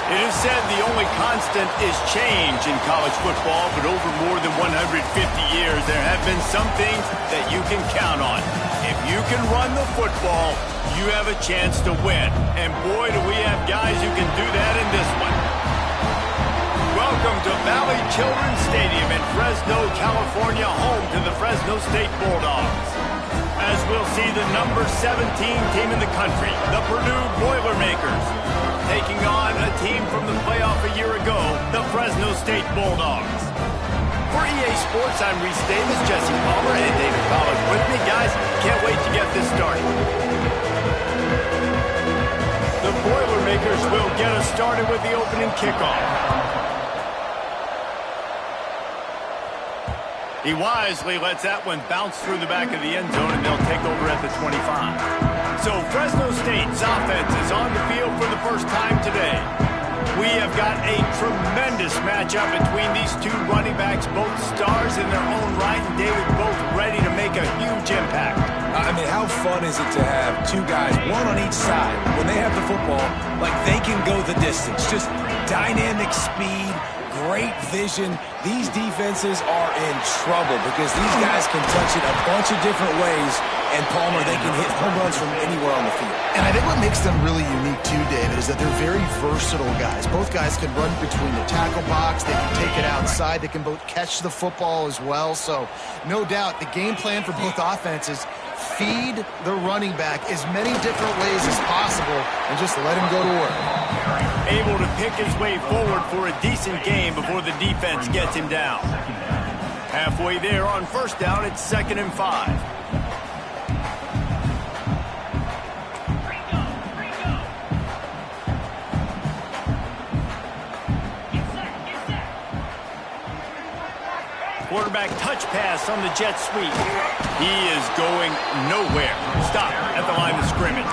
It is said the only constant is change in college football, but over more than 150 years, there have been some things that you can count on. If you can run the football, you have a chance to win. And boy, do we have guys who can do that in this one. Welcome to Valley Children's Stadium in Fresno, California, home to the Fresno State Bulldogs. As we'll see the number 17 team in the country, the Purdue Boilermakers, taking on a team from the playoff a year ago, the Fresno State Bulldogs. For EA Sports, I'm Reese Davis, Jesse Palmer, and David Pollack with me. Guys, can't wait to get this started. The Boilermakers will get us started with the opening kickoff. He wisely lets that one bounce through the back of the end zone, and they'll take over at the 25. So Fresno State's offense is on the field for the first time today. We have got a tremendous matchup between these two running backs, both stars in their own right, and David, both ready to make a huge impact. I mean, how fun is it to have two guys, one on each side, when they have the football, like they can go the distance. Just dynamic speed, great vision. These defenses are in trouble because these guys can touch it a bunch of different ways, and Palmer, they can hit home runs from anywhere on the field. And I think what makes them really unique too, David, is that they're very versatile guys. Both guys can run between the tackle box, they can take it outside, they can both catch the football as well. So no doubt the game plan for both offenses, feed the running back as many different ways as possible and just let him go to work. Able to pick his way forward for a decent game before the defense gets him down. Halfway there on first down, it's 2nd and 5. Quarterback touch pass on the jet sweep. He is going nowhere. Stop at the line of scrimmage.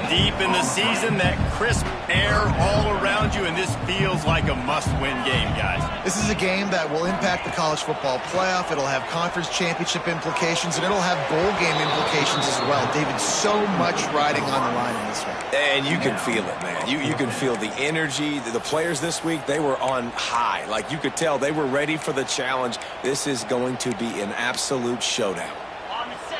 Deep in the season, that crisp air all around you, and this feels like a must-win game, guys. This is a game that will impact the college football playoff. It'll have conference championship implications, and it'll have bowl game implications as well. David, so much riding on the line in this one. And you can feel it, man. You can feel the energy. The players this week, they were on high. Like, you could tell they were ready for the challenge. This is going to be an absolute showdown.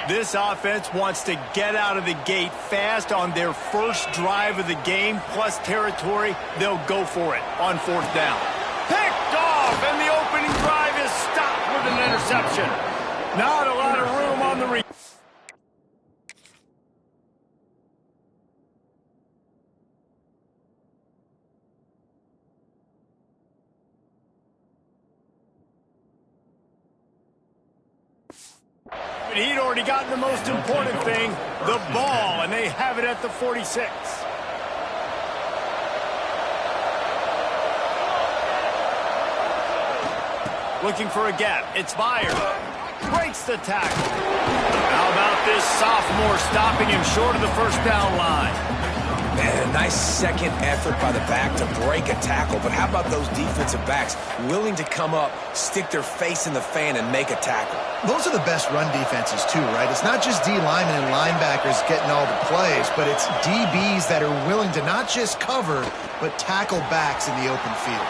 This offense wants to get out of the gate fast on their first drive of the game, plus territory. They'll go for it on 4th down. Picked off, and the opening drive is stopped with an interception. Not a lot of room on the But he'd already gotten the most important thing, the ball, and they have it at the 46. Looking for a gap. It's Byers. Breaks the tackle. How about this sophomore stopping him short of the first down line? Man, a nice second effort by the back to break a tackle. But how about those defensive backs willing to come up, stick their face in the fan, and make a tackle? Those are the best run defenses too, right? It's not just D linemen and linebackers getting all the plays, but it's DBs that are willing to not just cover, but tackle backs in the open field.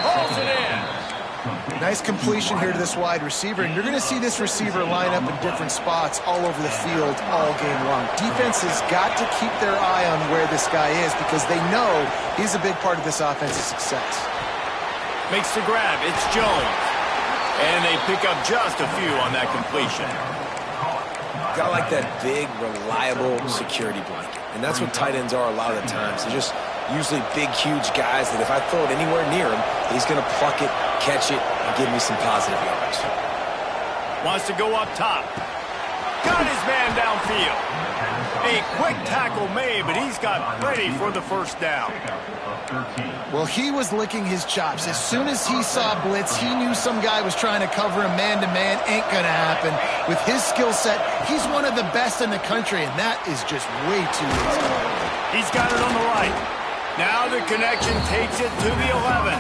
Hauls it in. Nice completion here to this wide receiver, and you're going to see this receiver line up in different spots all over the field all game long. Defense has got to keep their eye on where this guy is because they know he's a big part of this offense's success. Makes the grab. It's Jones. And they pick up just a few on that completion. Got like that big, reliable security blanket. And that's what tight ends are a lot of the times. They're just usually big, huge guys that if I throw it anywhere near him, he's going to pluck it, catch it, and give me some positive yards. Wants to go up top. Got his man downfield. A quick tackle made, but he's got plenty for the first down. Well, he was licking his chops. As soon as he saw blitz, he knew some guy was trying to cover him man-to-man. Ain't going to happen. With his skill set, he's one of the best in the country, and that is just way too easy. He's got it on the right. Now the connection takes it to the 11.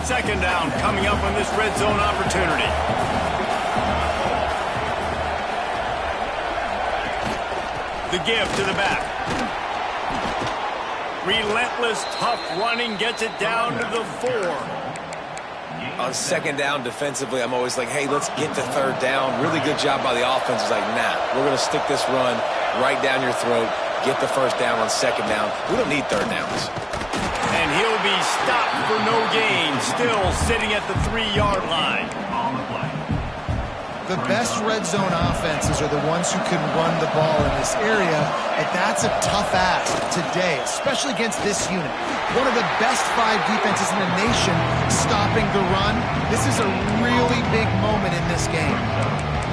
Second down coming up on this red zone opportunity. The give to the back. Relentless, tough running gets it down to the 4. On second down defensively, I'm always like, hey, let's get to third down. Really good job by the offense. It's like, nah, we're going to stick this run right down your throat, get the first down on second down. We don't need third downs. And he'll be stopped for no gain, still sitting at the 3-yard line. The best red zone offenses are the ones who can run the ball in this area, and that's a tough ask today, especially against this unit. One of the best 5 defenses in the nation stopping the run. This is a really big moment in this game.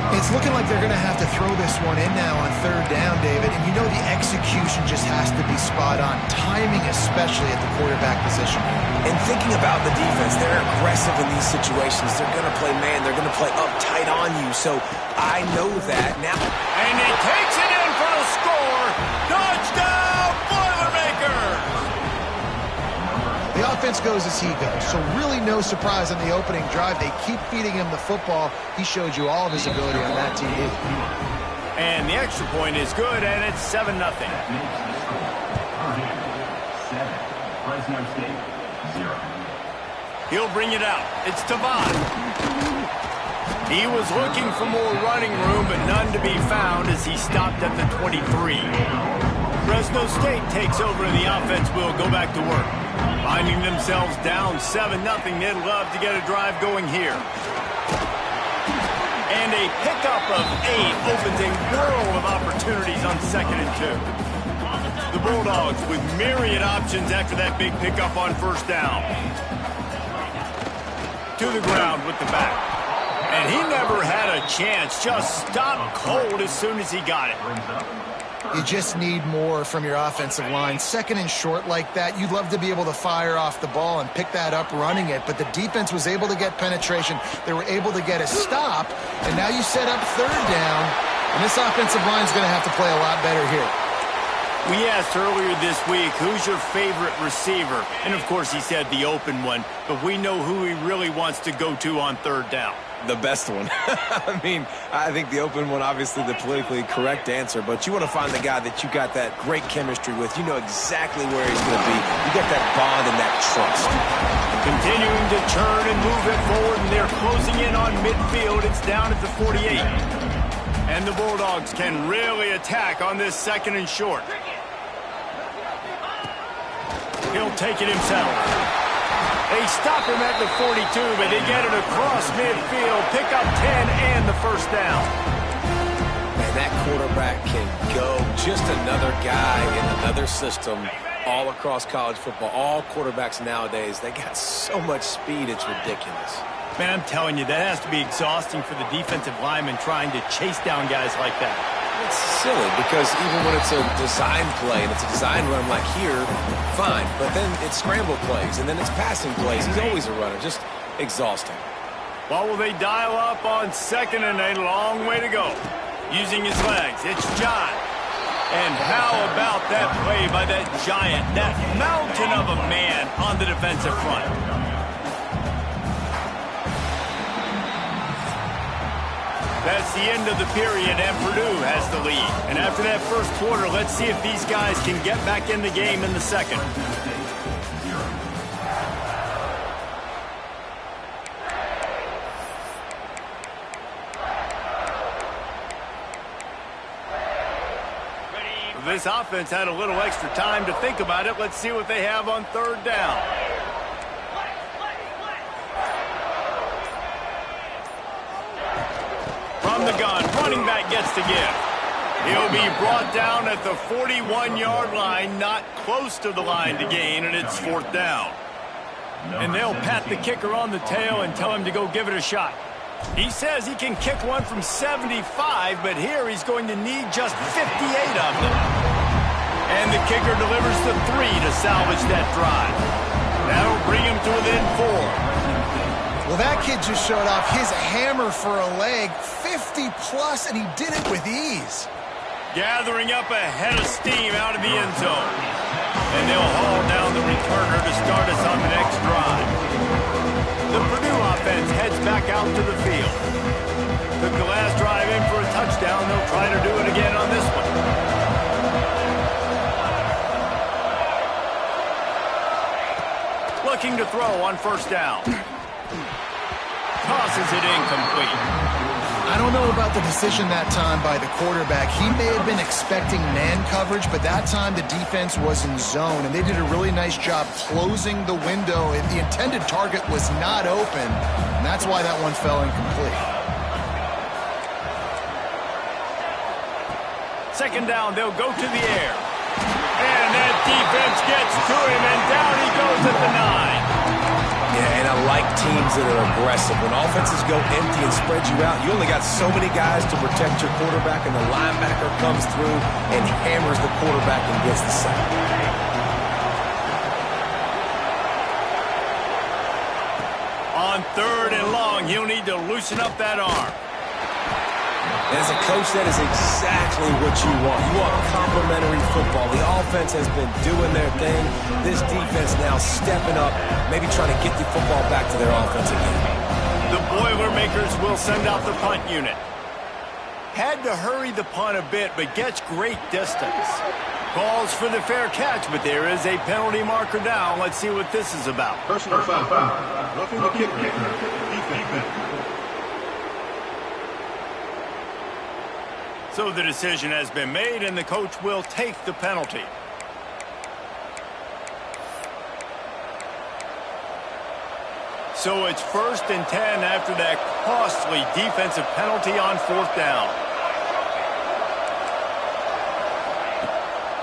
It's looking like they're going to have to throw this one in now on third down, David, and you know the execution just has to be spot on, timing especially at the quarterback position. And thinking about the defense, they're aggressive in these situations. They're going to play man. They're going to play up tight on you. So I know that now. And he takes it in for the score. Touchdown, Boilermakers! The offense goes as he goes, so really no surprise on the opening drive. They keep feeding him the football. He showed you all of his ability on that TD. And the extra point is good, and it's 7-0. Fresno State, 0. He'll bring it out. It's Tavon. He was looking for more running room, but none to be found as he stopped at the 23. Fresno State takes over, and the offense will go back to work. Finding themselves down 7-0, they'd love to get a drive going here. And a pickup of 8 opens a world of opportunities on 2nd and 2. The Bulldogs with myriad options after that big pickup on first down. To the ground with the back. And he never had a chance, just stopped cold as soon as he got it. You just need more from your offensive line. 2nd and short like that, you'd love to be able to fire off the ball and pick that up running it, but the defense was able to get penetration. They were able to get a stop, and now you set up third down, and this offensive line is going to have to play a lot better here. We asked earlier this week, who's your favorite receiver? And, of course, he said the open one, but we know who he really wants to go to on third down. The best one. I mean, I think the open one, obviously the politically correct answer, but you want to find the guy that you got that great chemistry with. You know exactly where he's going to be. You got that bond and that trust. Continuing to turn and move it forward, and they're closing in on midfield. It's down at the 48. And the Bulldogs can really attack on this 2nd and short. He'll take it himself. They stop him at the 42, but they get it across midfield, pick up 10 and the first down. Man, that quarterback can go. Just another guy in another system all across college football. All quarterbacks nowadays, they got so much speed, it's ridiculous. Man, I'm telling you, that has to be exhausting for the defensive lineman trying to chase down guys like that. It's silly because even when it's a design play and it's a design run like here, fine. But then it's scramble plays and then it's passing plays. He's always a runner. Just exhausting. Well, will they dial up on 2nd and a long way to go? Using his legs, it's John. And how about that play by that giant, that mountain of a man on the defensive front? That's the end of the period, and Purdue has the lead. And after that first quarter, let's see if these guys can get back in the game in the second. this offense had a little extra time to think about it. Let's see what they have on third down. From the gun, running back gets to give. He'll be brought down at the 41-yard line, not close to the line to gain, and it's fourth down. And they'll pat the kicker on the tail and tell him to go give it a shot. He says he can kick one from 75, but here he's going to need just 58 of them. And the kicker delivers the 3 to salvage that drive. That'll bring him to within 4. Well, that kid just showed off his hammer for a leg, 50-plus, and he did it with ease. Gathering up a head of steam out of the end zone. And they'll haul down the returner to start us on the next drive. The Purdue offense heads back out to the field. Took the last drive in for a touchdown. They'll try to do it again on this one. Looking to throw on first down. Tosses it incomplete. I don't know about the decision that time by the quarterback. He may have been expecting man coverage, but that time the defense was in zone, and they did a really nice job closing the window. The intended target was not open, and that's why that one fell incomplete. Second down, they'll go to the air. And that defense gets to him, and down he goes at the 9. Yeah, and I like teams that are aggressive. When offenses go empty and spread you out, you only got so many guys to protect your quarterback, and the linebacker comes through and hammers the quarterback and gets the sack. On third and long, he'll need to loosen up that arm. As a coach, that is exactly what you want. You want complementary football. The offense has been doing their thing. This defense now stepping up, maybe trying to get the football back to their offense again. The Boilermakers will send out the punt unit. Had to hurry the punt a bit, but gets great distance. Calls for the fair catch, but there is a penalty marker down. Let's see what this is about. Personal foul. Roughing the kicker. Defense. So the decision has been made, and the coach will take the penalty. So it's 1st and 10 after that costly defensive penalty on fourth down.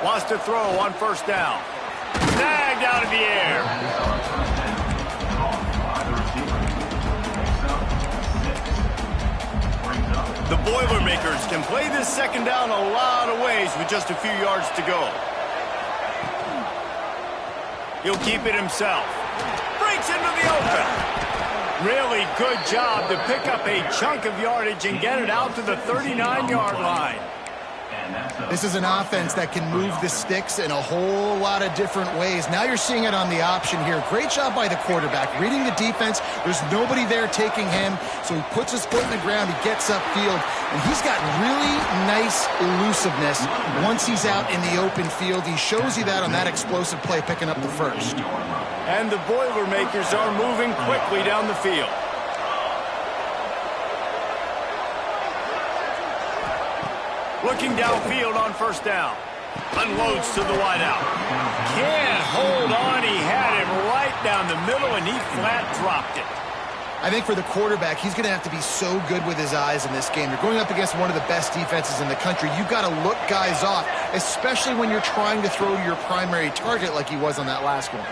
Wants to throw on first down. Snagged out of the air. The Boilermakers can play this second down a lot of ways with just a few yards to go. He'll keep it himself. Breaks into the open. Really good job to pick up a chunk of yardage and get it out to the 39-yard line. This is an offense that can move the sticks in a whole lot of different ways. Now you're seeing it on the option here. Great job by the quarterback. Reading the defense, there's nobody there taking him, so he puts his foot in the ground, he gets upfield, and he's got really nice elusiveness once he's out in the open field. He shows you that on that explosive play, picking up the first. And the Boilermakers are moving quickly down the field. Looking downfield on first down. Unloads to the wideout. Can't hold on. He had him right down the middle, and he flat dropped it. I think for the quarterback, he's going to have to be so good with his eyes in this game. You're going up against one of the best defenses in the country. You've got to look guys off, especially when you're trying to throw to your primary target like he was on that last one.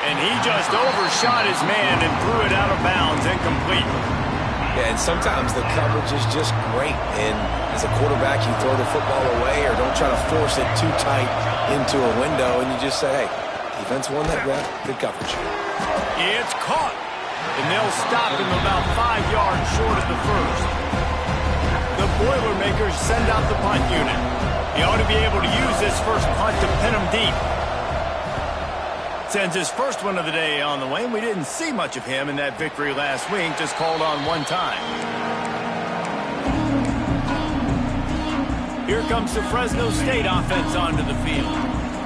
And he just overshot his man and threw it out of bounds, incomplete. Yeah, and sometimes the coverage is just great. And as a quarterback, you throw the football away or don't try to force it too tight into a window, and you just say, hey, defense won that grab. Good coverage. It's caught. And they'll stop him about 5 yards short of the first. The Boilermakers send out the punt unit. He ought to be able to use this first punt to pin him deep. Sends his first one of the day on the way, and we didn't see much of him in that victory last week, just called on one time. Here comes the Fresno State offense onto the field.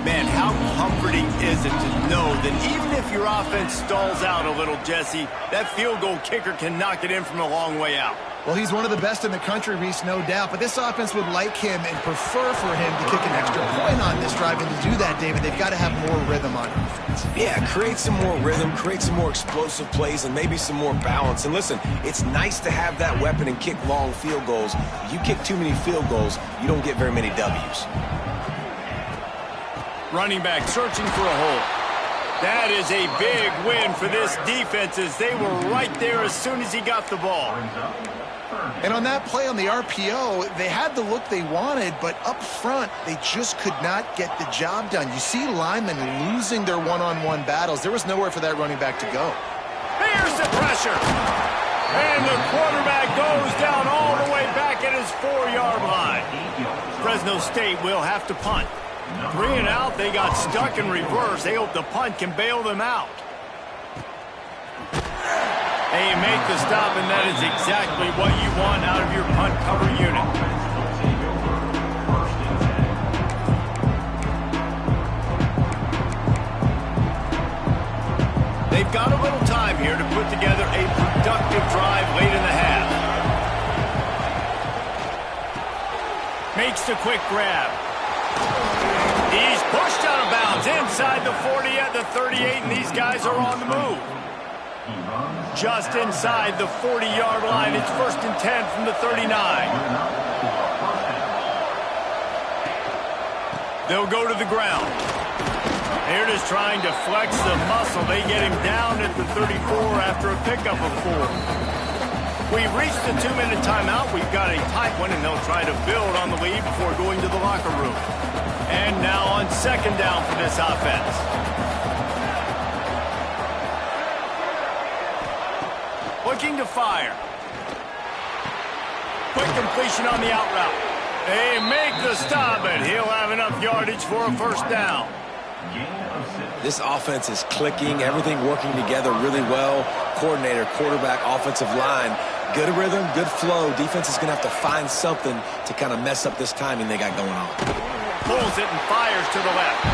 Man, how comforting is it to know that even if your offense stalls out a little, Jesse, that field goal kicker can knock it in from a long way out. Well, he's one of the best in the country, Reese, no doubt. But this offense would like him and prefer for him to kick an extra point on this drive. And to do that, David, they've got to have more rhythm on offense. Yeah, create some more rhythm, create some more explosive plays, and maybe some more balance. And listen, it's nice to have that weapon and kick long field goals. If you kick too many field goals, you don't get very many W's. Running back searching for a hole. That is a big win for this defense as they were right there as soon as he got the ball. And on that play on the RPO, they had the look they wanted, but up front, they just could not get the job done. You see linemen losing their one-on-one battles. There was nowhere for that running back to go. Here's the pressure. And the quarterback goes down all the way back at his 4-yard line. Fresno State will have to punt. 3 and out, they got stuck in reverse. They hope the punt can bail them out. They make the stop, and that is exactly what you want out of your punt cover unit. They've got a little time here to put together a productive drive late in the half. Makes the quick grab. He's pushed out of bounds inside the 40 at the 38, and these guys are on the move. Just inside the 40-yard line. It's 1st and 10 from the 39. They'll go to the ground. They're just trying to flex the muscle. They get him down at the 34 after a pickup of 4. We've reached the 2-minute timeout. We've got a tight one, and they'll try to build on the lead before going to the locker room. And now on 2nd down for this offense. Looking to fire. Quick completion on the out route. They make the stop, and he'll have enough yardage for a 1st down. This offense is clicking, everything working together really well. Coordinator, quarterback, offensive line. Good rhythm, good flow. Defense is going to have to find something to kind of mess up this timing they got going on. Pulls it and fires to the left.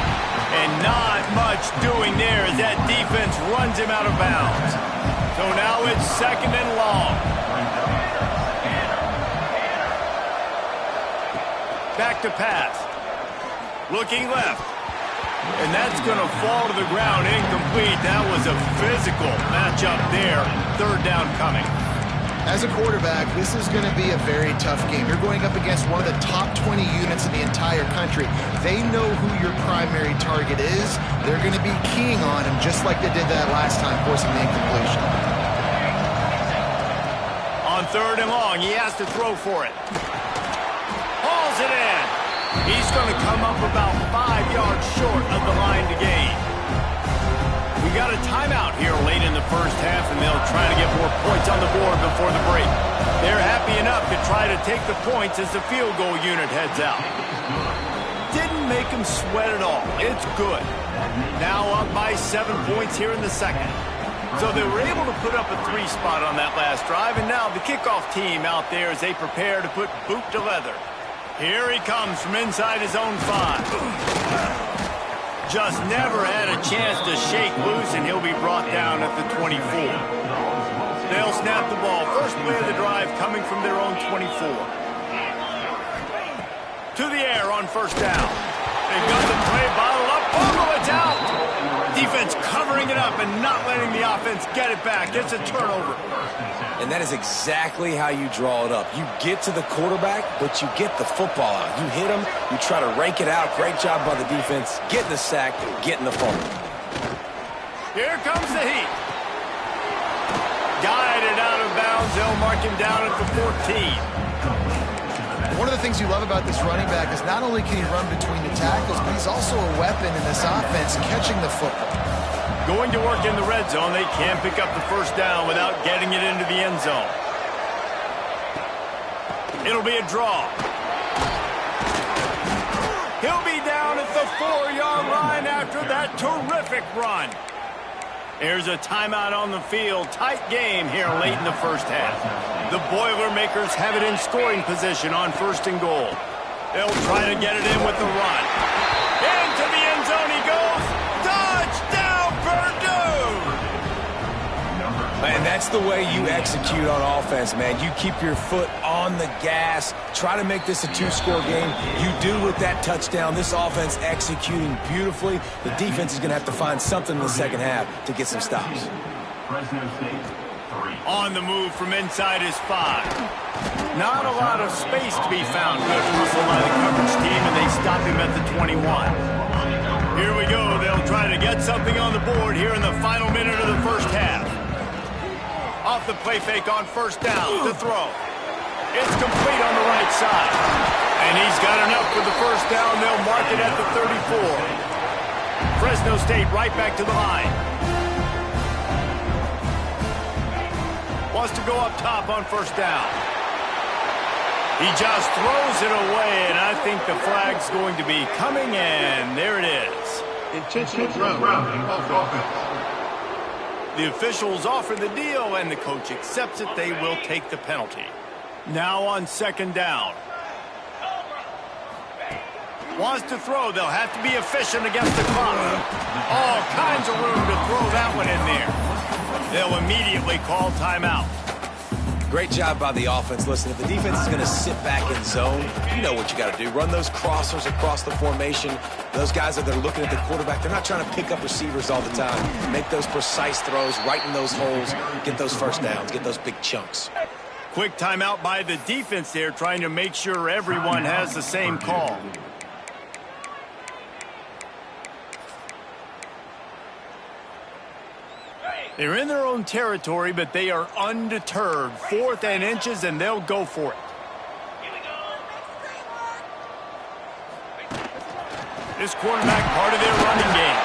And not much doing there as that defense runs him out of bounds. So now it's 2nd and long. Back to pass. Looking left. And that's going to fall to the ground incomplete. That was a physical matchup there. 3rd down coming. As a quarterback, this is going to be a very tough game. You're going up against one of the top 20 units in the entire country. They know who your primary target is. They're going to be keying on him just like they did that last time, forcing the incompletion. On 3rd and long, he has to throw for it. Hauls it in. He's going to come up about 5 yards short of the line to gain. We got a timeout here late in the 1st half, and they'll try to get more points on the board before the break. They're happy enough to try to take the points as the field goal unit heads out. Didn't make them sweat at all. It's good. Now up by 7 points here in the 2nd. So they were able to put up a 3 spot on that last drive, and now the kickoff team out there as they prepare to put boot to leather. Here he comes from inside his own 5. Just never had a chance to shake loose, and he'll be brought down at the 24. They'll snap the ball. First play of the drive coming from their own 24. To the air on 1st down. They've got the play bottled up. Oh, it's out! Defense covering it up and not letting the offense get it back. It's a turnover. And that is exactly how you draw it up. You get to the quarterback, but you get the football out. You hit him, you try to rake it out. Great job by the defense. Getting the sack, getting the fumble. Here comes the heat. Guided out of bounds. They'll mark him down at the 14. One of the things you love about this running back is not only can he run between the tackles, but he's also a weapon in this offense catching the football. Going to work in the red zone. They can't pick up the 1st down without getting it into the end zone. It'll be a draw. He'll be down at the 4-yard line after that terrific run. There's a timeout on the field. Tight game here late in the 1st half. The Boilermakers have it in scoring position on 1st and goal. They'll try to get it in with the run. Into the end zone he goes. Touchdown, Purdue! And that's the way you execute on offense, man. You keep your foot on the gas. Try to make this a two-score game. You do with that touchdown. This offense executing beautifully. The defense is going to have to find something in the second half to get some stops. Fresno State, 3. On the move from inside his 5. Not a lot of space to be found. Good hustle by the coverage team, and they stop him at the 21. Here we go. They'll try to get something on the board here in the final minute of the first half. Off the play fake on first down to throw. It's complete on the right side. And he's got enough for the first down. They'll mark it at the 34. Fresno State right back to the line. Wants to go up top on first down. He just throws it away, and I think the flag's going to be coming in. There it is. Intentional grounding of offense. The officials offer the deal, and the coach accepts it. They will take the penalty. Now on second down. Wants to throw. They'll have to be efficient against the clock. All kinds of room to throw that one in there. They'll immediately call timeout. Great job by the offense. Listen, if the defense is going to sit back in zone, you know what you got to do. Run those crossers across the formation. Those guys that are looking at the quarterback, they're not trying to pick up receivers all the time. Make those precise throws, right in those holes, get those first downs, get those big chunks. Quick timeout by the defense there, trying to make sure everyone has the same call. They're in their own territory, but they are undeterred. 4th and inches, and they'll go for it. This quarterback, part of their running game.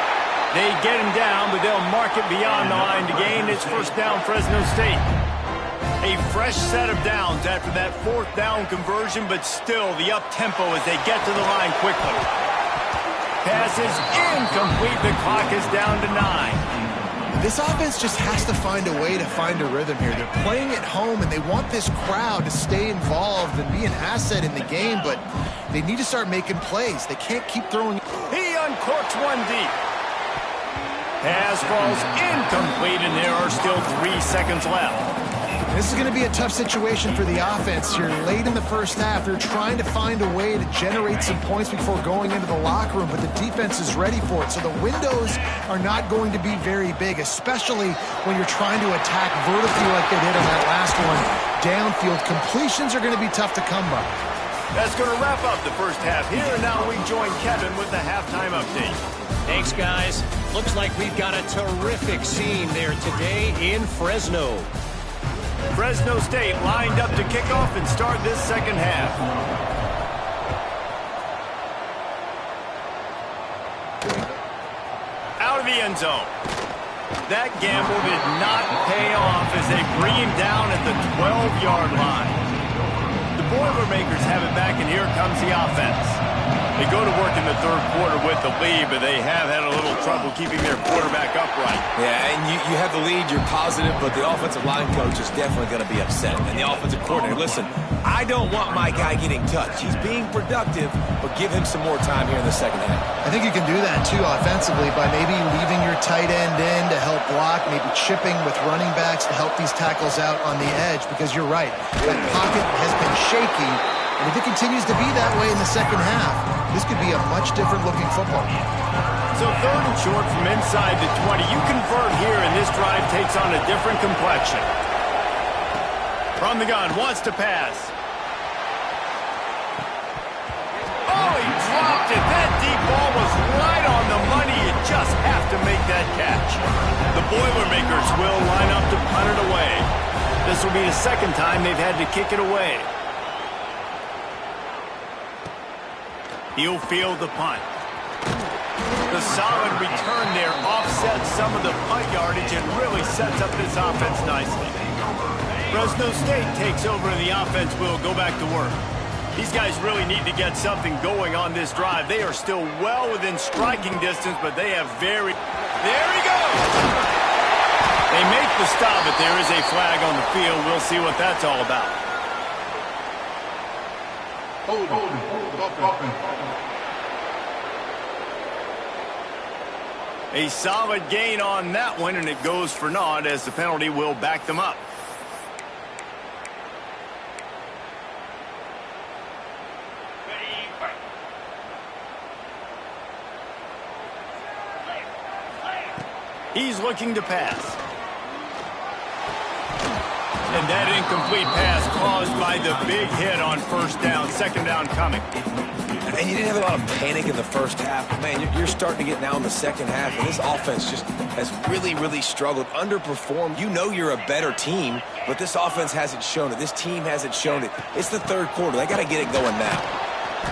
They get him down, but they'll mark it beyond the line to gain. It's first down, Fresno State. A fresh set of downs after that 4th down conversion, but still the up-tempo as they get to the line quickly. Pass is incomplete. The clock is down to 9. This offense just has to find a way to find a rhythm here. They're playing at home, and they want this crowd to stay involved and be an asset in the game, but they need to start making plays. They can't keep throwing. He uncorks one deep. Pass falls incomplete, and there are still 3 seconds left. This is going to be a tough situation for the offense here. Late in the first half, they're trying to find a way to generate some points before going into the locker room, but the defense is ready for it. So the windows are not going to be very big, especially when you're trying to attack vertically like they did on that last one. Downfield completions are going to be tough to come by. That's going to wrap up the first half here, and now we join Kevin with the halftime update. Thanks, guys. Looks like we've got a terrific scene there today in Fresno. Fresno State lined up to kick off and start this second half. Out of the end zone. That gamble did not pay off as they bring him down at the 12-yard line. The Boilermakers have it back, and here comes the offense. They go to work in the third quarter with the lead, but they have had a little trouble keeping their quarterback upright. Yeah, and you have the lead, you're positive, but the offensive line coach is definitely going to be upset. And the offensive coordinator, listen, I don't want my guy getting touched. He's being productive, but give him some more time here in the second half. I think you can do that, too, offensively, by maybe leaving your tight end in to help block, maybe chipping with running backs to help these tackles out on the edge, because you're right. That pocket has been shaky, and if it continues to be that way in the second half, this could be a much different-looking football. So 3rd and short from inside the 20. You convert here, and this drive takes on a different complexion. From the gun, wants to pass. Oh, he dropped it. That deep ball was right on the money. You just have to make that catch. The Boilermakers will line up to punt it away. This will be the second time they've had to kick it away. He'll field the punt. The solid return there offsets some of the punt yardage and really sets up this offense nicely. Fresno State takes over and the offense will go back to work. These guys really need to get something going on this drive. They are still well within striking distance, but they have very... There he goes! They make the stop, but there is a flag on the field. We'll see what that's all about. A solid gain on that one, and it goes for naught as the penalty will back them up. He's looking to pass. And that incomplete pass caused by the big hit on first down, second down coming. And you didn't have a lot of panic in the first half. But man, you're starting to get now in the second half, and this offense just has really, really struggled, underperformed. You know you're a better team, but this offense hasn't shown it. This team hasn't shown it. It's the third quarter. They got to get it going now.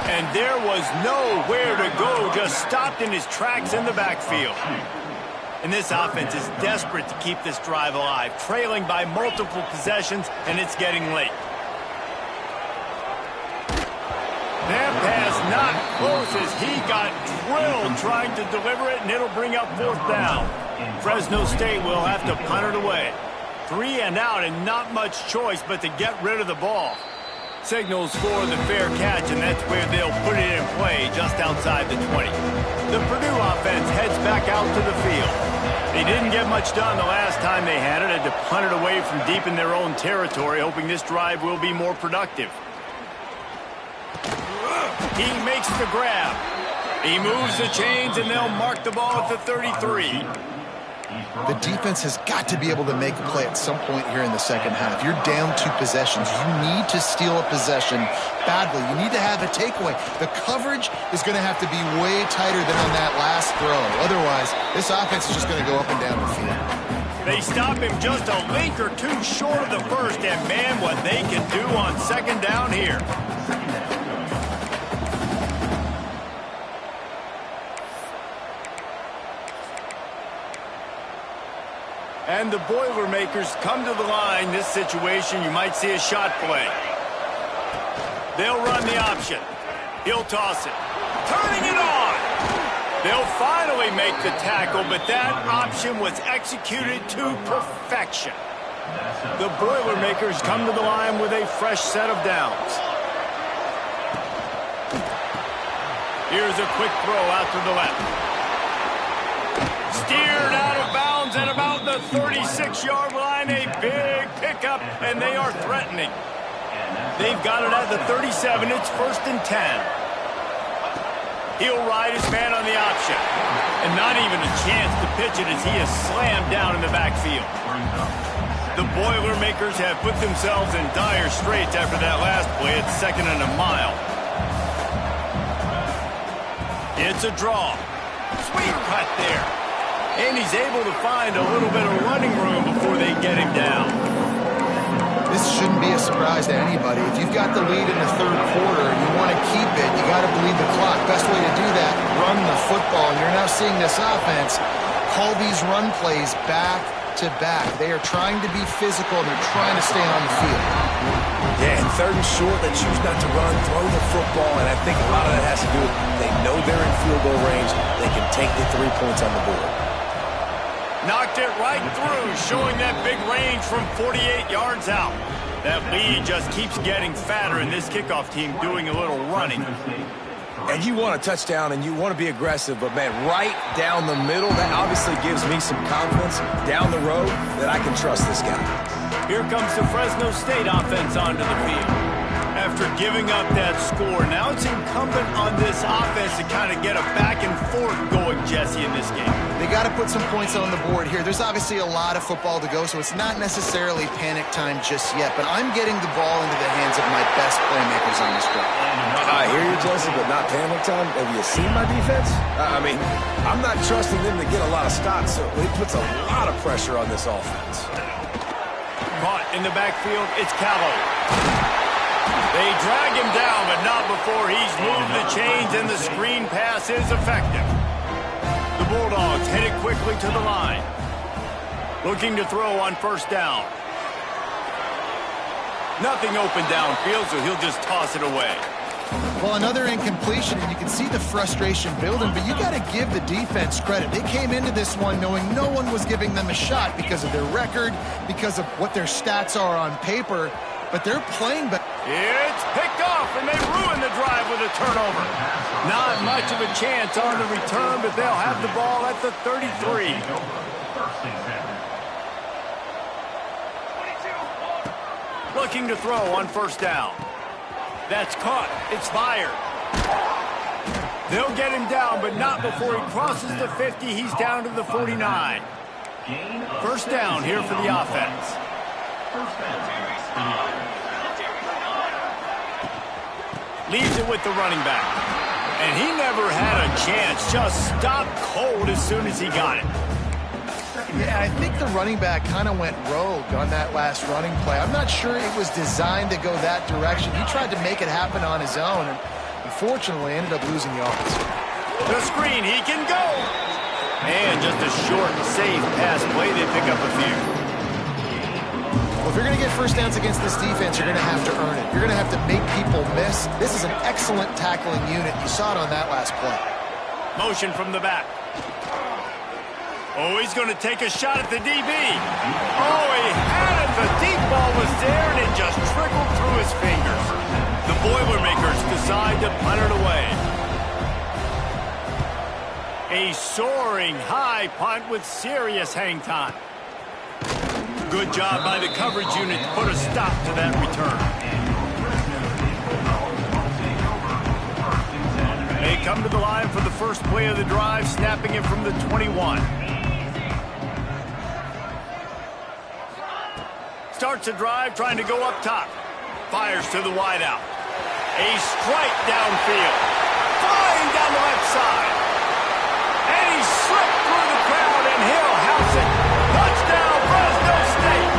And there was nowhere to go, just stopped in his tracks in the backfield. And this offense is desperate to keep this drive alive, trailing by multiple possessions, and it's getting late. That pass not close as he got drilled trying to deliver it, and it'll bring up fourth down. Fresno State will have to punt it away. 3 and out, and not much choice but to get rid of the ball. Signals for the fair catch, and that's where they'll put it in play, just outside the 20. The Purdue offense heads back out to the field. They didn't get much done the last time they had it, had to punt it away from deep in their own territory, hoping this drive will be more productive. He makes the grab. He moves the chains, and they'll mark the ball at the 33. The defense has got to be able to make a play at some point here in the second half. You're down 2 possessions. You need to steal a possession badly. You need to have a takeaway. The coverage is going to have to be way tighter than on that last throw. Otherwise, this offense is just going to go up and down the field. They stop him just a link or two short of the first, and man, what they can do on second down here. And the Boilermakers come to the line. This situation, you might see a shot play. They'll run the option. He'll toss it. Turning it on. They'll finally make the tackle, but that option was executed to perfection. The Boilermakers come to the line with a fresh set of downs. Here's a quick throw out to the left. Steered out of bounds at about the 36-yard line. A big pickup, and they are threatening. They've got it at the 37. It's 1st and 10. He'll ride his man on the option. And not even a chance to pitch it as he is slammed down in the backfield. The Boilermakers have put themselves in dire straits after that last play. It's 2nd and a mile. It's a draw. Sweet cut there. And he's able to find a little bit of running room before they get him down. This shouldn't be a surprise to anybody. If you've got the lead in the third quarter and you want to keep it, you got to bleed the clock. Best way to do that, run the football. And you're now seeing this offense call these run plays back to back. They are trying to be physical, and they're trying to stay on the field. Yeah, and 3rd and short, they choose not to run, throw the football, and I think a lot of that has to do with they know they're in field goal range. They can take the 3 points on the board. Knocked it right through, showing that big range from 48 yards out. That lead just keeps getting fatter, and this kickoff team doing a little running. And you want a touchdown, and you want to be aggressive, but, man, right down the middle, that obviously gives me some confidence down the road that I can trust this guy. Here comes the Fresno State offense onto the field. After giving up that score, now it's incumbent on this offense to kind of get a back and forth going, Jesse, in this game. They got to put some points on the board here. There's obviously a lot of football to go, so it's not necessarily panic time just yet, but I'm getting the ball into the hands of my best playmakers on this drive. I hear you, Jesse, but not panic time. Have you seen my defense? I mean, I'm not trusting them to get a lot of stops, so it puts a lot of pressure on this offense. Caught in the backfield, it's Callow. They drag him down, but not before he's moved the chains, and the screen pass is effective. The Bulldogs headed quickly to the line. Looking to throw on 1st down. Nothing open downfield, so he'll just toss it away. Well, another incompletion, and you can see the frustration building, but you got to give the defense credit. They came into this one knowing no one was giving them a shot because of their record, because of what their stats are on paper, but they're playing better. It's picked off, and they ruin the drive with a turnover. Not much of a chance on the return, but they'll have the ball at the 33. Looking to throw on first down. That's caught. It's fired. They'll get him down, but not before he crosses the 50. He's down to the 49. First down here for the offense. Leaves it with the running back. And he never had a chance. Just stopped cold as soon as he got it. Yeah, I think the running back kind of went rogue on that last running play. I'm not sure it was designed to go that direction. He tried to make it happen on his own, and unfortunately ended up losing yards. The screen, he can go. And just a short, safe pass play. They pick up a few. Well, if you're going to get first downs against this defense, you're going to have to earn it. You're going to have to make people miss. This is an excellent tackling unit. You saw it on that last play. Motion from the back. Oh, he's going to take a shot at the DB. Oh, he had it. The deep ball was there, and it just trickled through his fingers. The Boilermakers decide to punt it away. A soaring high punt with serious hang time. Good job by the coverage unit to put a stop to that return. They come to the line for the first play of the drive, snapping it from the 21. Starts a drive trying to go up top. Fires to the wideout. A strike downfield. Flying down the left side. And he slipped through the crowd, and he'll house it. Touchdown, Fresno State.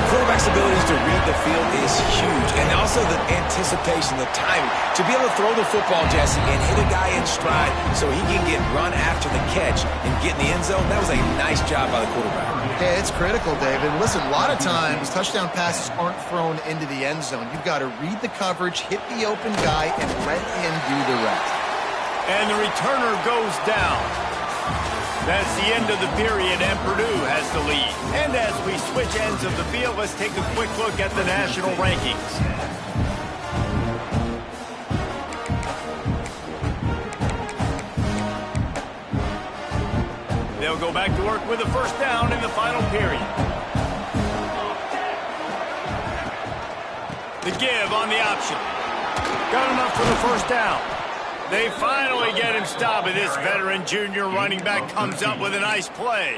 Quarterback's abilities to read the field is huge, and also the anticipation, the timing. To be able to throw the football, Jesse, and hit a guy in stride so he can get run after the catch and get in the end zone, that was a nice job by the quarterback. Yeah, it's critical, David. Listen, a lot of times touchdown passes aren't thrown into the end zone. You've got to read the coverage, hit the open guy, and let him do the rest. And the returner goes down. That's the end of the period, and Purdue has the lead. And as we switch ends of the field, let's take a quick look at the national rankings. They'll go back to work with a first down in the final period. The give on the option. Got enough for the first down. They finally get him stopped, and this veteran junior running back comes up with a nice play.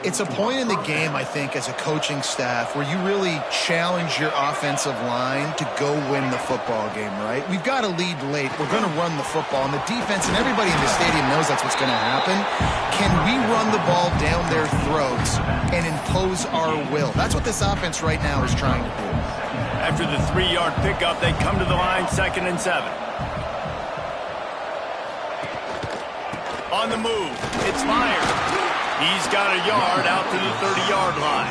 It's a point in the game, I think, as a coaching staff where you really challenge your offensive line to go win the football game, right? We've got to lead late. We're going to run the football, and the defense and everybody in the stadium knows that's what's going to happen. Can we run the ball down their throats and impose our will? That's what this offense right now is trying to do. After the 3-yard pickup, they come to the line, 2nd and 7. On the move, it's fired. He's got a yard out to the 30-yard line.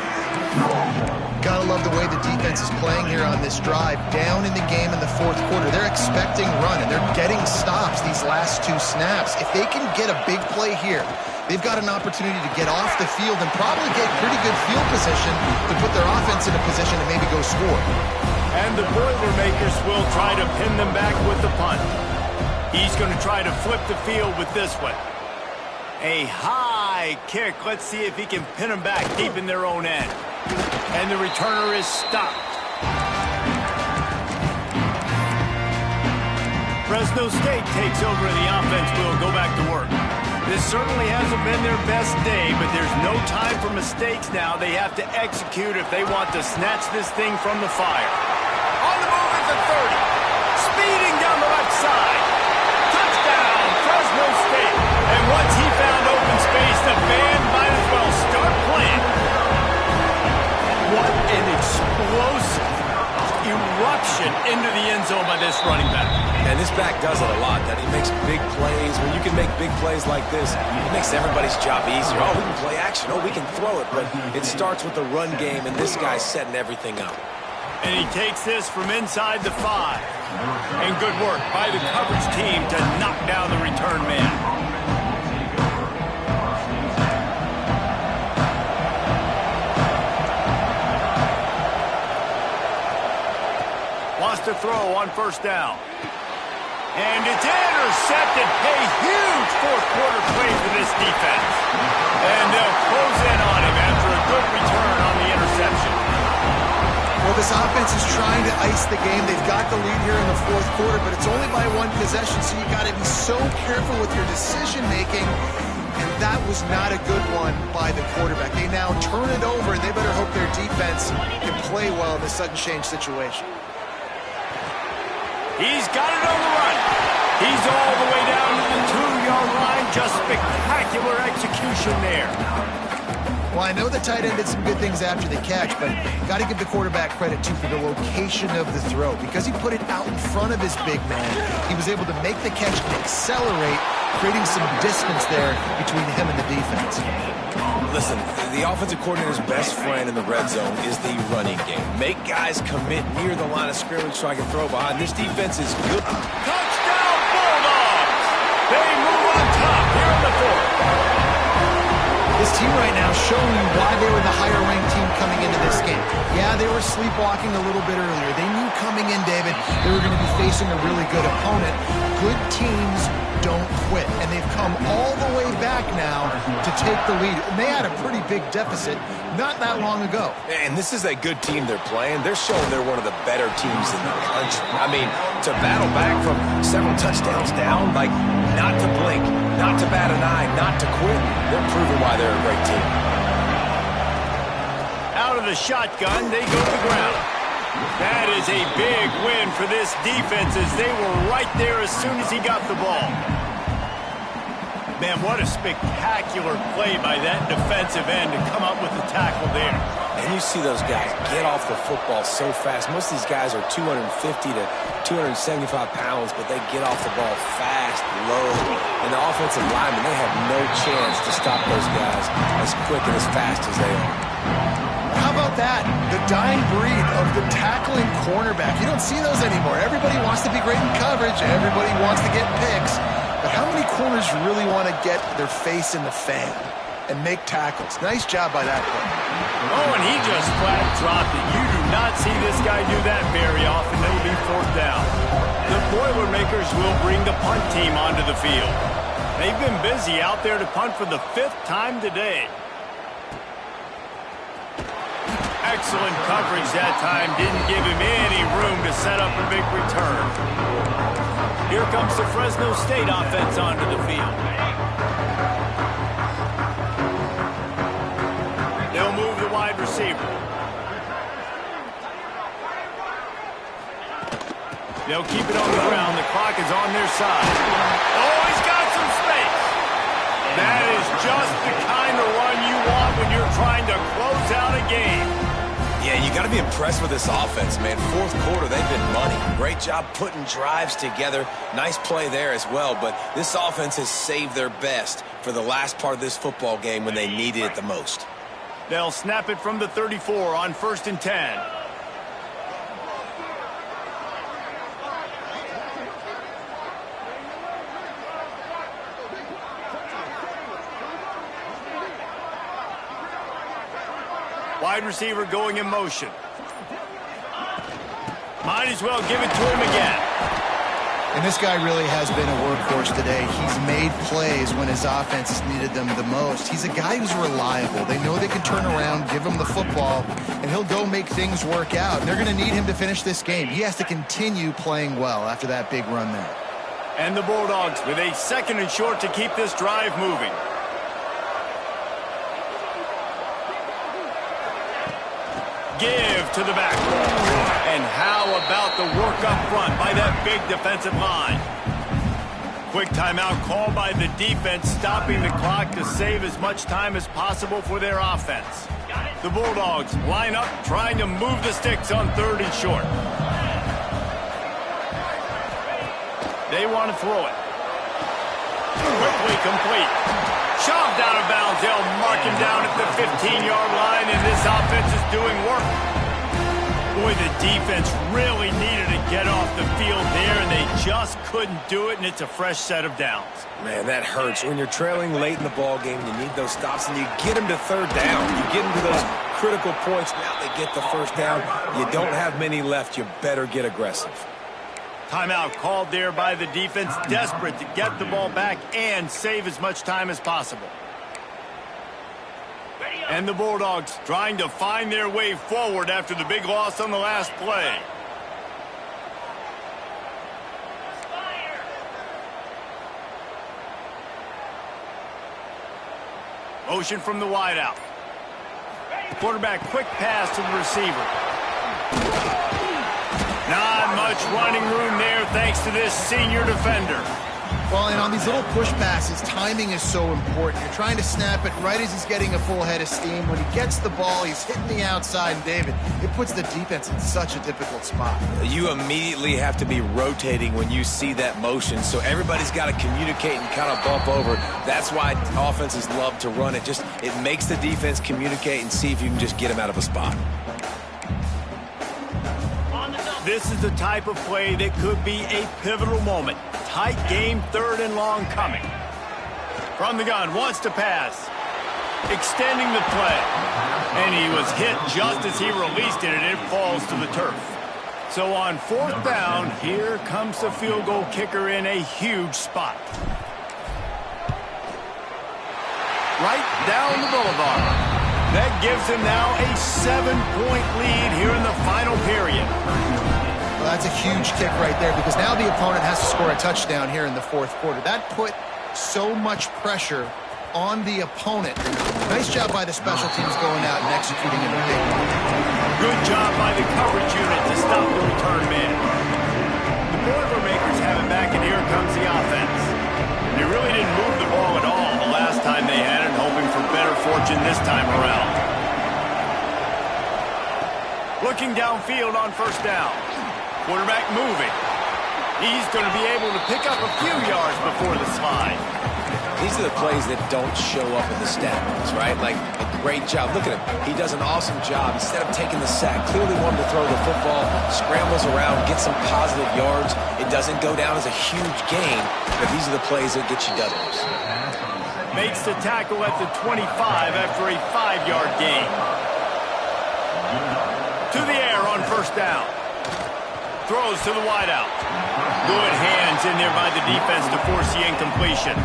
Gotta love the way the defense is playing here on this drive. Down in the game in the fourth quarter. They're expecting run, and they're getting stops these last 2 snaps. If they can get a big play here, they've got an opportunity to get off the field and probably get pretty good field position to put their offense in a position to maybe go score. And the Boilermakers will try to pin them back with the punt. He's going to try to flip the field with this one. A high kick. Let's see if he can pin them back deep in their own end. And the returner is stopped. Fresno State takes over, and the offense will go back to work. This certainly hasn't been their best day, but there's no time for mistakes now. They have to execute if they want to snatch this thing from the fire. On the move at the 30. Speeding down the left side. Touchdown, Fresno State. And once he found open space, the band might as well start playing. What an explosive eruption into the end zone by this running back. And this back does it a lot, that he makes big plays. When you can make big plays like this, it makes everybody's job easier. Oh, we can play action. Oh, we can throw it. But it starts with the run game, and this guy's setting everything up. And he takes this from inside the 5. And good work by the coverage team to knock down the return man. to throw on first down. And it's intercepted. A huge fourth-quarter play for this defense. And they'll close in on him after a good return on the interception. Well, this offense is trying to ice the game. They've got the lead here in the fourth quarter, but it's only by one possession, so you got to be so careful with your decision-making. And that was not a good one by the quarterback. They now turn it over, and they better hope their defense can play well in this sudden change situation. He's got it on the run. He's all the way down to the 2-yard line. Just spectacular execution there. Well, I know the tight end did some good things after the catch, but got to give the quarterback credit, too, for the location of the throw. Because he put it out in front of his big man, he was able to make the catch and accelerate, creating some distance there between him and the defense. Listen, the offensive coordinator's best friend in the red zone is the running game. Make guys commit near the line of scrimmage so I can throw behind. This defense is good. Touchdown, Bulldogs! They move on top here in the fourth. This team right now showing you why they were the higher-ranked team coming into this game. Yeah, they were sleepwalking a little bit earlier. They knew coming in, David, they were going to be facing a really good opponent. Good teams don't quit, and they've come all the way back now to take the lead. And they had a pretty big deficit not that long ago. And this is a good team they're playing. They're showing they're one of the better teams in the country. I mean, to battle back from several touchdowns down, like not to blink, not to bat an eye, not to quit, they're proving why they're a great team. Out of the shotgun, they go to the ground. That is a big win for this defense as they were right there as soon as he got the ball. Man, what a spectacular play by that defensive end to come up with the tackle there. And you see those guys get off the football so fast. Most of these guys are 250 to 275 pounds, but they get off the ball fast, low. And the offensive linemen, they have no chance to stop those guys as quick and as fast as they are. How about that? The dying breed of the tackling cornerback. You don't see those anymore. Everybody wants to be great in coverage. Everybody wants to get picks. But how many corners really want to get their face in the fan and make tackles? Nice job by that player. Oh, and he just flat dropped it. You do not see this guy do that very often. It'll be fourth down. The Boilermakers will bring the punt team onto the field. They've been busy out there to punt for the 5th time today. Excellent coverage that time. Didn't give him any room to set up a big return. Here comes the Fresno State offense onto the field. They'll move the wide receiver. They'll keep it on the ground. The clock is on their side. Oh, he's got some space. That is just the kind of run you want when you're trying to close out a game. Yeah, you got to be impressed with this offense, man. Fourth quarter, they've been money. Great job putting drives together. Nice play there as well, but this offense has saved their best for the last part of this football game when they needed it the most. They'll snap it from the 34 on 1st and 10. Wide receiver going in motion. Might as well give it to him again. And this guy really has been a workhorse today. He's made plays when his offense has needed them the most. He's a guy who's reliable. They know they can turn around, give him the football, and he'll go make things work out. And they're going to need him to finish this game. He has to continue playing well after that big run there. And the Bulldogs with a 2nd and short to keep this drive moving. Give to the backbone. And how about the work up front by that big defensive line? Quick timeout call by the defense, stopping the clock to save as much time as possible for their offense. The Bulldogs line up, trying to move the sticks on 3rd and short. They want to throw it. Quickly complete. Shoved out of bounds. They'll mark him down at the 15-yard line, and this offense is doing work. Boy, the defense really needed to get off the field there, and they just couldn't do it, and it's a fresh set of downs. Man, that hurts. When you're trailing late in the ball game, you need those stops, and you get them to 3rd down. You get them to those critical points. Now they get the first down. You don't have many left. You better get aggressive. Timeout called there by the defense, desperate to get the ball back and save as much time as possible. And the Bulldogs trying to find their way forward after the big loss on the last play. Motion from the wideout. Quarterback, quick pass to the receiver. Not much running room there thanks to this senior defender. Well, and on these little push passes, timing is so important. You're trying to snap it right as he's getting a full head of steam. When he gets the ball, he's hitting the outside. And David, it puts the defense in such a difficult spot. You immediately have to be rotating when you see that motion. So everybody's got to communicate and kind of bump over. That's why offenses love to run it. It makes the defense communicate and see if you can just get them out of a spot. This is the type of play that could be a pivotal moment. Tight game, 3rd and long coming. From the gun, wants to pass. Extending the play. And he was hit just as he released it, and it falls to the turf. So on 4th down, here comes the field goal kicker in a huge spot. Right down the boulevard. That gives him now a 7-point lead here in the final period. Well, that's a huge kick right there because now the opponent has to score a touchdown here in the 4th quarter. That put so much pressure on the opponent. Nice job by the special teams going out and executing in the big one. Good job by the coverage unit to stop the return man. The Boilermakers have it back, and here comes the offense. They really didn't move the ball at all the last time they had it, hoping for better fortune this time around. Looking downfield on 1st down. Quarterback moving. He's going to be able to pick up a few yards before the slide. These are the plays that don't show up in the stat books, right? Like a great job. Look at him. He does an awesome job. Instead of taking the sack, clearly wanted to throw the football, scrambles around, gets some positive yards. It doesn't go down as a huge gain, but these are the plays that get you W's. Makes the tackle at the 25 after a 5-yard gain. To the air on 1st down. Throws to the wideout. Good hands in there by the defense to force the incompletion.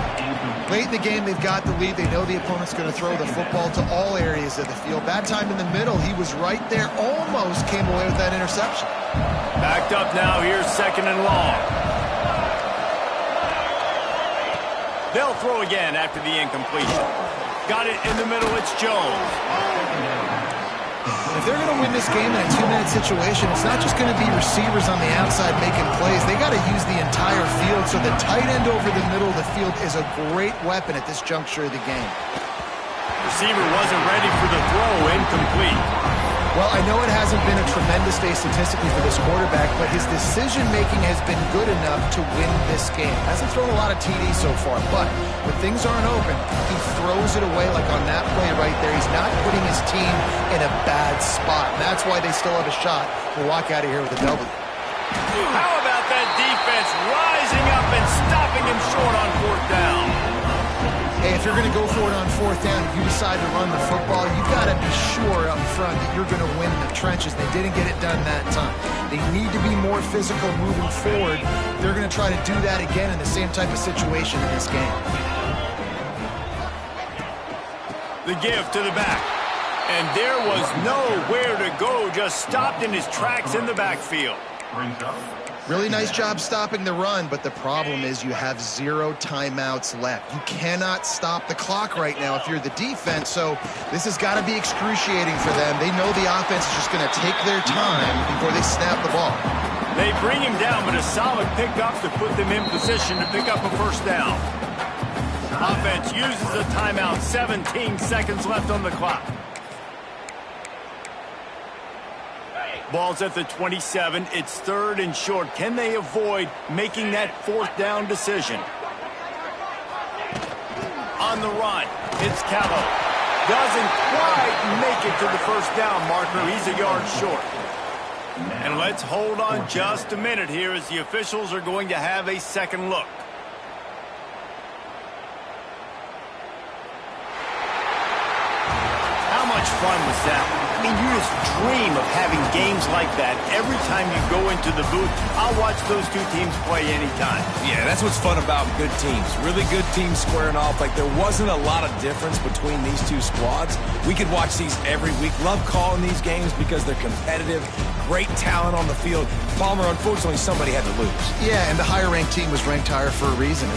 Late in the game, they've got the lead. They know the opponent's going to throw the football to all areas of the field. That time in the middle, he was right there. Almost came away with that interception. Backed up now. Here's 2nd and long. They'll throw again after the incompletion. Got it in the middle. It's Jones. If they're going to win this game in a 2-minute situation, it's not just going to be receivers on the outside making plays. They got to use the entire field, so the tight end over the middle of the field is a great weapon at this juncture of the game. Receiver wasn't ready for the throw, incomplete. Well, I know it hasn't been a tremendous day statistically for this quarterback, but his decision-making has been good enough to win this game. Hasn't thrown a lot of TDs so far, but when things aren't open, he throws it away like on that play right there. He's not putting his team in a bad spot. That's why they still have a shot to walk out of here with a W. How about that defense rising up and stopping him short on 4th down? Hey, if you're going to go for it on 4th down, if you decide to run the football, you've got to be sure up front that you're going to win the trenches. They didn't get it done that time. They need to be more physical moving forward. They're going to try to do that again in the same type of situation in this game. The give to the back. And there was nowhere to go, just stopped in his tracks in the backfield. Really nice job stopping the run, but the problem is you have 0 timeouts left. You cannot stop the clock right now if you're the defense, so this has got to be excruciating for them. They know the offense is just going to take their time before they snap the ball. They bring him down, but a solid pickup to put them in position to pick up a 1st down. Offense uses a timeout, 17 seconds left on the clock. Ball's at the 27. It's 3rd and short. Can they avoid making that 4th down decision? On the run, it's Callow. Doesn't quite make it to the 1st down marker. He's a yard short. And let's hold on just a minute here as the officials are going to have a second look. How much much fun was that? I mean, you just dream of having games like that every time you go into the booth. I'll watch those two teams play anytime. Yeah, that's what's fun about good teams. Really good teams squaring off. Like, there wasn't a lot of difference between these two squads. We could watch these every week. Love calling these games because they're competitive. Great talent on the field. Palmer, unfortunately, somebody had to lose. Yeah, and the higher-ranked team was ranked higher for a reason.